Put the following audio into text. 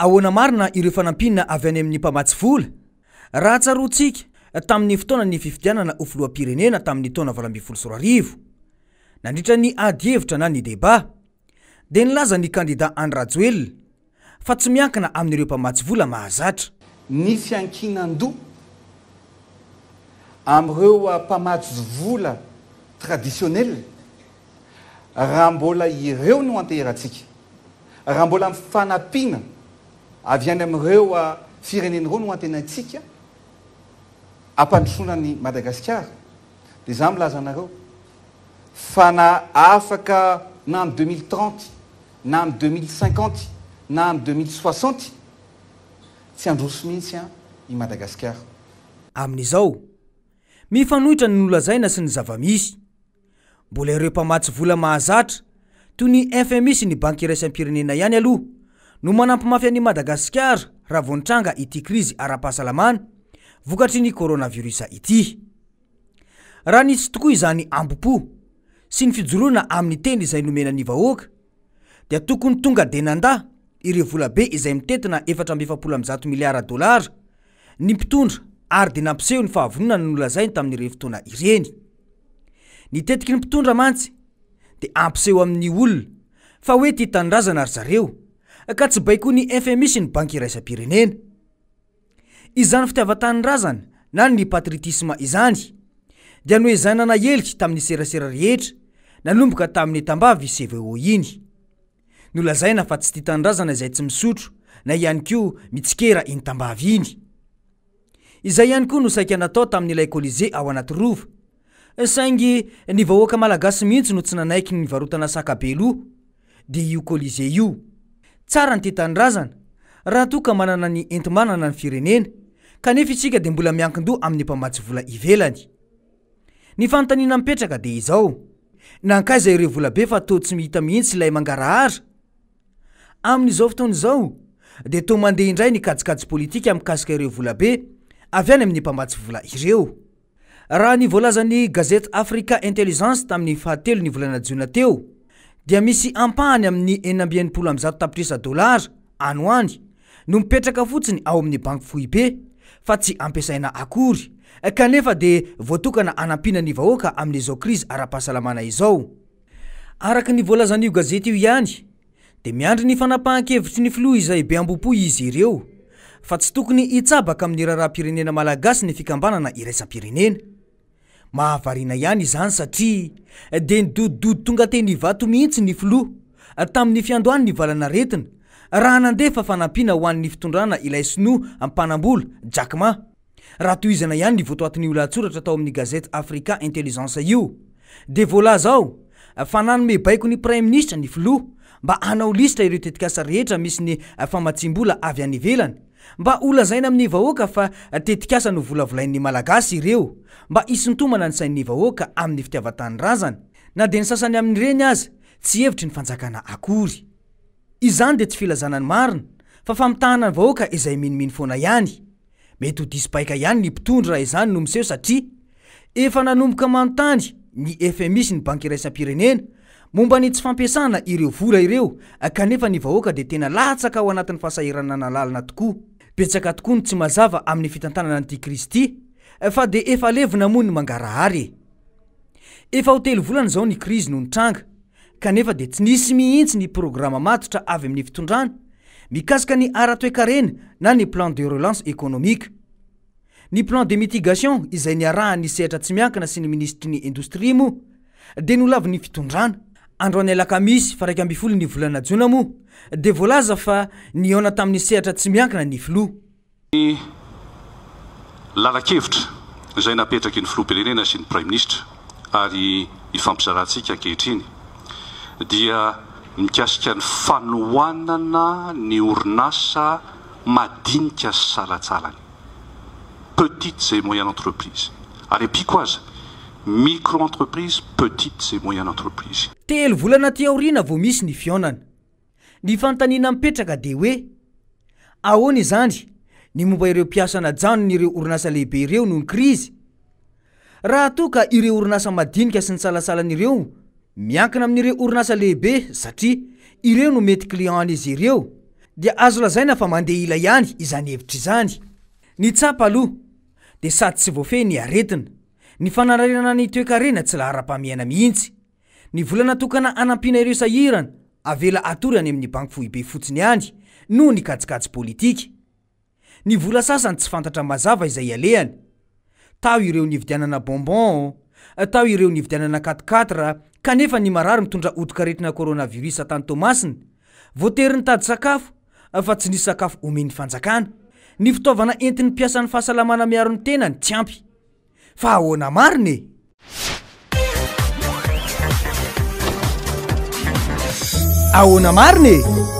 ahoana marina ireo fanampinana avy any amin'ny mpamatsy vola raha tsaroantsika tamin'ny fotoana ny fifidianana ho filoham-pirenena tamin'ny taona 2024 nandritra ny ady hevitra na ny débat dia nilaza ny kandida Anne Rajoelina fa tsy miankina amin'ireo mpamatsy vola mahazatra ny fiankinan-doha amin'ireo mpamatsy vola traditionnel raha mbola ireo no anteratsika raha mbola mifanampiana avy any amin'ireo firenen'ireo no antenatsika ampandrosoana ny Madagasikara dia za milaza anareo fa na afaka na amin'ny 2030 na amin'ny 2050 na amin'ny 2060 tsy androso mihitsy i Madagasikara. Amin'izao mifanohitra ny nolazaina sy ny zavamisy mbola ireo mpamatsy vola mahazatra toy ny FMI sy ny banky iraisam-pirenena ihany aloha no manampy mafy an'i Madagasikara raha vao nitranga ity krizy ara-pahasalamana vokatry ny coronavirus ity. Raha nisy tokoa izany ambopo sy ny fijoroana amin'ny teny izay nomena ny vahoaka dia tokony tonga denanda ireo vola be izay mitetina $470 miliara ny mpitondra ary dia nampiseho ny fahavonona ny nolazainy tamin'ireo fotoana ireny. Nitetiky ny mpitondra mantsy dia ampiseho amin'ny olona fa hoe tia tanindrazana ry zareo ka tsy baiko ny FMI sy ny banky iraisam-pirenena. Izany fitiavan-tanindrazana na ny patriotisme izany dia noezanana helika tamin'ny serasera rehetra nanomboka tamin'ny tambavy CVO iny. Nolazaina fa tsy tia tanindrazana izay tsy misotro na ihany koa mitsikera iny tambavy iny. Izay ihany koa no saika natao tamin'ilay Colisée ao anaty rova saingy ny vahoaka malagasy mihitsy no tsy nanaiky ny varotana sakabelo dia io Colisée io. Tsara ny tia tanindrazana raha toa ka manana ny enti-manana ny firenena kanefa isika dia mbola miankin-doha amin'ny mpamatsy vola ivelany. Ny fanontaniana mipetraka dia izao nankaiza ireo vola be fa toa tsy mihita mihitsy ilay mangarahara. Amin'izao fotoana izao dia toa mandeha indray ny kajikajy politika mikasika ireo vola be avy any amin'ny mpamatsy vola ireo. Raha ny voalazan'ny gazety Africa Intelligence tamin'ny 7 ny volana Jiona teo dia misy ampahany amin'ny $970 anoany no mipetraka fotsiny ao amin'ny banky foibe fa tsy ampiasaina akory kanefa dia voatokana anampiana ny vahoaka amin'izao krizy ara-pahasalamana izao. Araka ny voalazan'io gazety io ihany dia miandry ny fanapahan-kevitry ny filoha izay be ambopo izy ireo fa tsy tokony hitsabaka amin'ny raharaham-pirenena malagasy ny fikambanana iraisam-pirenena. Mahavariana ihany izany satria dia nidodidody tonga teny vato mihitsy ny filoha tamin'ny fiandohany ny valana retina raha nandefa fanampiana ho an'ny fitondrana ilay sinoa ampanambola Jack Ma. Raha tohizana ihany ny votoatin'ny olatsoratra tao amin'ny gazety Africa Intelligence io dia voalaza ao fa nanome baiko ny Prime Ministre ny filoha mba hanao lista ireo tetikasa rehetra misy ny famatsimbola avy any ivelany mba olazaina amin'ny vahoaka fa tetikasa no volavolain'ny malagasy ireo mba isintomana ny sain'ny vahoaka amin'ny fitiavan-tanindrazana na dia ny sasany amin'ireny aza tsy hevitry ny fanjakana akory. Izany dia tsy filazana ny marina fa famitahana ny vahoaka izay miniminy foana ihany. Mety ho diso baika ihany ny mpitondra raha izany no miseho satria efa nanomboka manontany ny FMI sy ny banky iraisam-pirenena momba ny tsy fampiasana ireo vola ireo kanefa ny vahoaka dia tena latsaka ao anatin'ny fahasahiranana lalina tokoa. Betsaka tokoa ny tsy mazava amin'ny fitantanana n'ity krizy ity fa dia efa levina moa ny mangarahary. Efa ho 3 volana izao ny krizy no nitranga kanefa dia tsy nisy mihitsy ny programa matotra avy amin'ny fitondrana mikasika ny ara-toe-karena na ny plan de relance économique. Ny plan de mitigation izay niarahan'ny sehatra tsy miankina sy ny ministry ny indostria moa dia nolavy ny fitondrana. Androany alakamisy fa 12 ny volana Jiona moa dia voalaza fa niona tamin'ny sehatra tsy miankina ny filoha. Ny lalakevitra izay napetraky ny filoham-pirenena sy ny Prime Ministre ary ifampizarantsika ankehitriny dia mikasika ny fanohanana ny orinasa madinika sy salatsalany petites et moyennes entreprises ary apiko aza micro-entreprise, petites et moyennes entreprises. 3 volana ty aoriana vao misy ny fionana. Ny fanontaniana mipetraka dia hoe ahoana izany ny momba ireo mpiasana janony ireo orinasa lehibe ireo noho ny krizy. Raha toa ka ireo orinasa madinika sy ny salasalan'ireo miankina amin'ireo orinasa lehibe satria ireo no mety client an'izy ireo dia azo lazaina fa mandeha ila ihany izany hevitra izany. Ny tsapa aloha dia sady tsy voafehy ny aretina, ny fanarirana ny toe-karena tsy lahara-pamiaina mihitsy, ny vola natokana anampiana ireo sahirana avela atory any amin'ny banky fohibe fotsiny ihany noho ny katsikajy politika. Ny vola sasany tsy fantatra mazava izay alehany, tao ireo nividianana bonbon, tao ireo nividianana 4x4 kanefa ny marary mitondra odikaretina coronavirus tany Tomasina, voatery nitady sakafo fa tsy nisy sakafo omen'ny fanjakana, ny fitaovana entiny mpiasan'ny fahasalamana miaro ny tenany tsy ampy. Fa ahoana marina e? Ahoana marina e?